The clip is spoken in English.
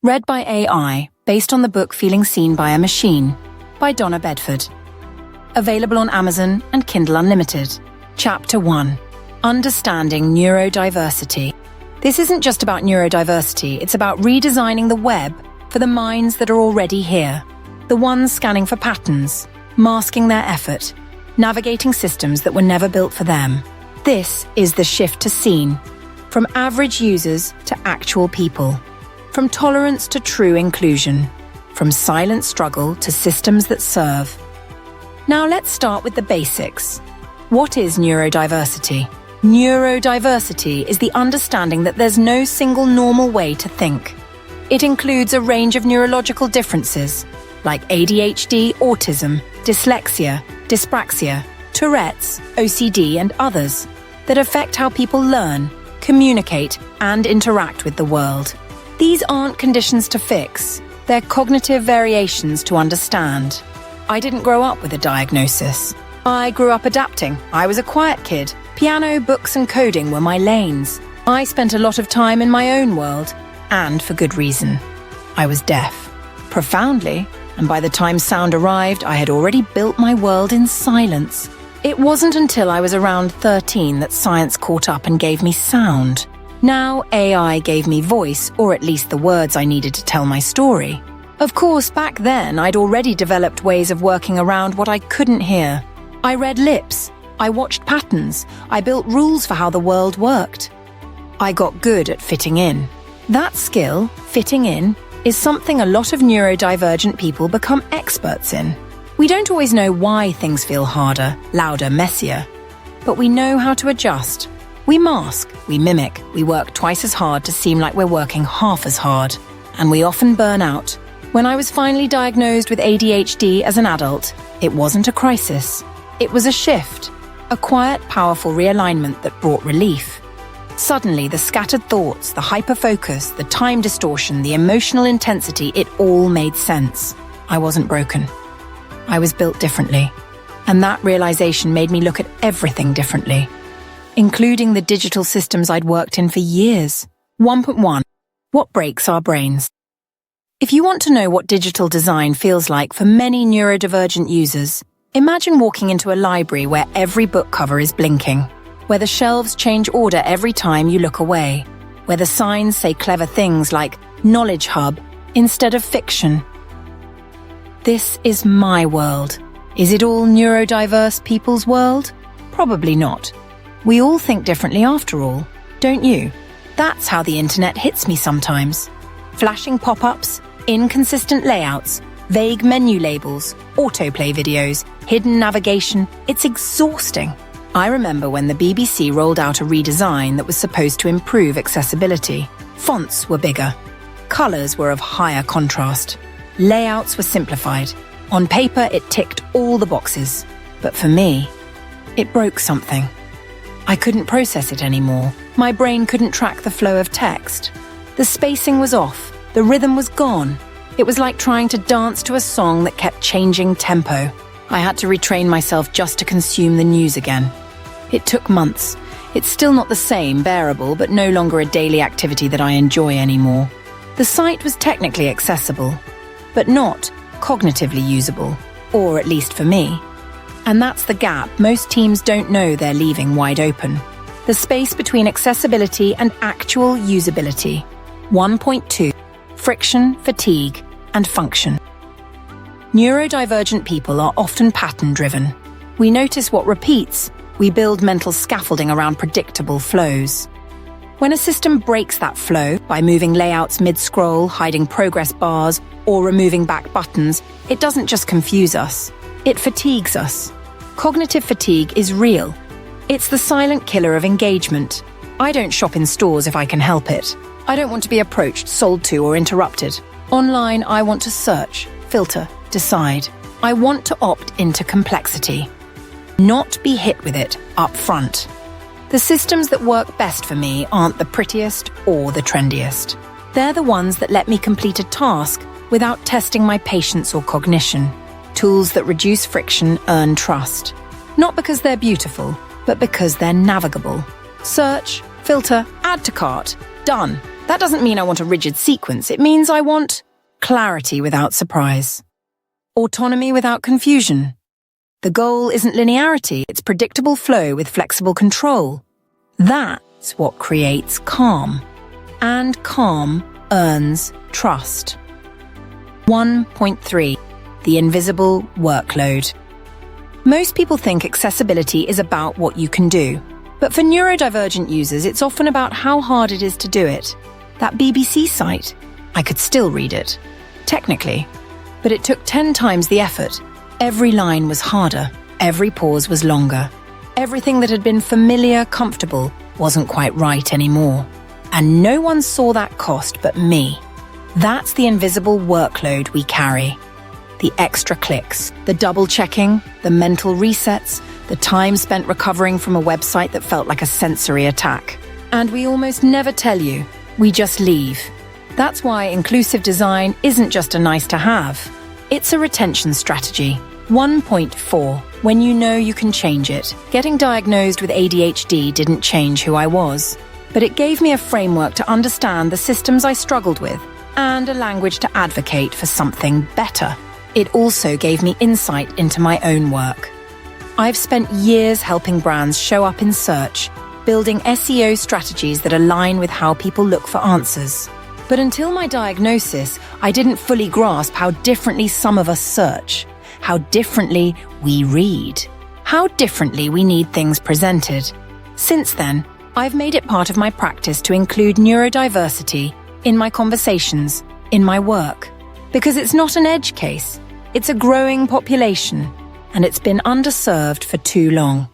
Read by AI, based on the book Feeling Seen by a Machine, by Donna Bedford. Available on Amazon and Kindle Unlimited. Chapter 1. Understanding Neurodiversity. This isn't just about neurodiversity, it's about redesigning the web for the minds that are already here. The ones scanning for patterns, masking their effort, navigating systems that were never built for them. This is the shift to seen, from average users to actual people. From tolerance to true inclusion. From silent struggle to systems that serve. Now let's start with the basics. What is neurodiversity? Neurodiversity is the understanding that there's no single normal way to think. It includes a range of neurological differences, like ADHD, autism, dyslexia, dyspraxia, Tourette's, OCD, and others, that affect how people learn, communicate, and interact with the world. These aren't conditions to fix, they're cognitive variations to understand. I didn't grow up with a diagnosis. I grew up adapting. I was a quiet kid. Piano, books, and coding were my lanes. I spent a lot of time in my own world, and for good reason. I was deaf. Profoundly, and by the time sound arrived, I had already built my world in silence. It wasn't until I was around 13 that science caught up and gave me sound. Now AI gave me voice, or at least the words I needed to tell my story. Of course, back then, I'd already developed ways of working around what I couldn't hear. I read lips. I watched patterns. I built rules for how the world worked. I got good at fitting in. That skill, fitting in, is something a lot of neurodivergent people become experts in. We don't always know why things feel harder, louder, messier, but we know how to adjust. We mask, we mimic, we work twice as hard to seem like we're working half as hard, and we often burn out. When I was finally diagnosed with ADHD as an adult, it wasn't a crisis. It was a shift, a quiet, powerful realignment that brought relief. Suddenly, the scattered thoughts, the hyper-focus, the time distortion, the emotional intensity, it all made sense. I wasn't broken. I was built differently. And that realization made me look at everything differently, including the digital systems I'd worked in for years. 1.1. What breaks our brains? If you want to know what digital design feels like for many neurodivergent users, imagine walking into a library where every book cover is blinking, where the shelves change order every time you look away, where the signs say clever things like Knowledge Hub instead of fiction. This is my world. Is it all neurodiverse people's world? Probably not. We all think differently after all, don't you? That's how the internet hits me sometimes. Flashing pop-ups, inconsistent layouts, vague menu labels, autoplay videos, hidden navigation. It's exhausting. I remember when the BBC rolled out a redesign that was supposed to improve accessibility. Fonts were bigger. Colours were of higher contrast. Layouts were simplified. On paper, it ticked all the boxes. But for me, it broke something. I couldn't process it anymore. My brain couldn't track the flow of text. The spacing was off. The rhythm was gone. It was like trying to dance to a song that kept changing tempo. I had to retrain myself just to consume the news again. It took months. It's still not the same, bearable, but no longer a daily activity that I enjoy anymore. The site was technically accessible, but not cognitively usable, or at least for me. And that's the gap most teams don't know they're leaving wide open. The space between accessibility and actual usability. 1.2. Friction, fatigue, and function. Neurodivergent people are often pattern-driven. We notice what repeats. We build mental scaffolding around predictable flows. When a system breaks that flow by moving layouts mid-scroll, hiding progress bars, or removing back buttons, it doesn't just confuse us. It fatigues us. Cognitive fatigue is real. It's the silent killer of engagement. I don't shop in stores if I can help it. I don't want to be approached, sold to, or interrupted. Online, I want to search, filter, decide. I want to opt into complexity, not be hit with it up front. The systems that work best for me aren't the prettiest or the trendiest. They're the ones that let me complete a task without testing my patience or cognition. Tools that reduce friction earn trust. Not because they're beautiful, but because they're navigable. Search, filter, add to cart. Done. That doesn't mean I want a rigid sequence. It means I want clarity without surprise. Autonomy without confusion. The goal isn't linearity, it's predictable flow with flexible control. That's what creates calm. And calm earns trust. 1.3. The invisible workload. Most people think accessibility is about what you can do. But for neurodivergent users, it's often about how hard it is to do it. That BBC site, I could still read it. Technically. But it took 10 times the effort. Every line was harder. Every pause was longer. Everything that had been familiar, comfortable, wasn't quite right anymore. And no one saw that cost but me. That's the invisible workload we carry. The extra clicks, the double-checking, the mental resets, the time spent recovering from a website that felt like a sensory attack. And we almost never tell you, we just leave. That's why inclusive design isn't just a nice-to-have. It's a retention strategy. 1.4. When you know you can change it. Getting diagnosed with ADHD didn't change who I was, but it gave me a framework to understand the systems I struggled with and a language to advocate for something better. It also gave me insight into my own work. I've spent years helping brands show up in search, building SEO strategies that align with how people look for answers. But until my diagnosis, I didn't fully grasp how differently some of us search, how differently we read, how differently we need things presented. Since then, I've made it part of my practice to include neurodiversity in my conversations, in my work, because it's not an edge case. It's a growing population, and it's been underserved for too long.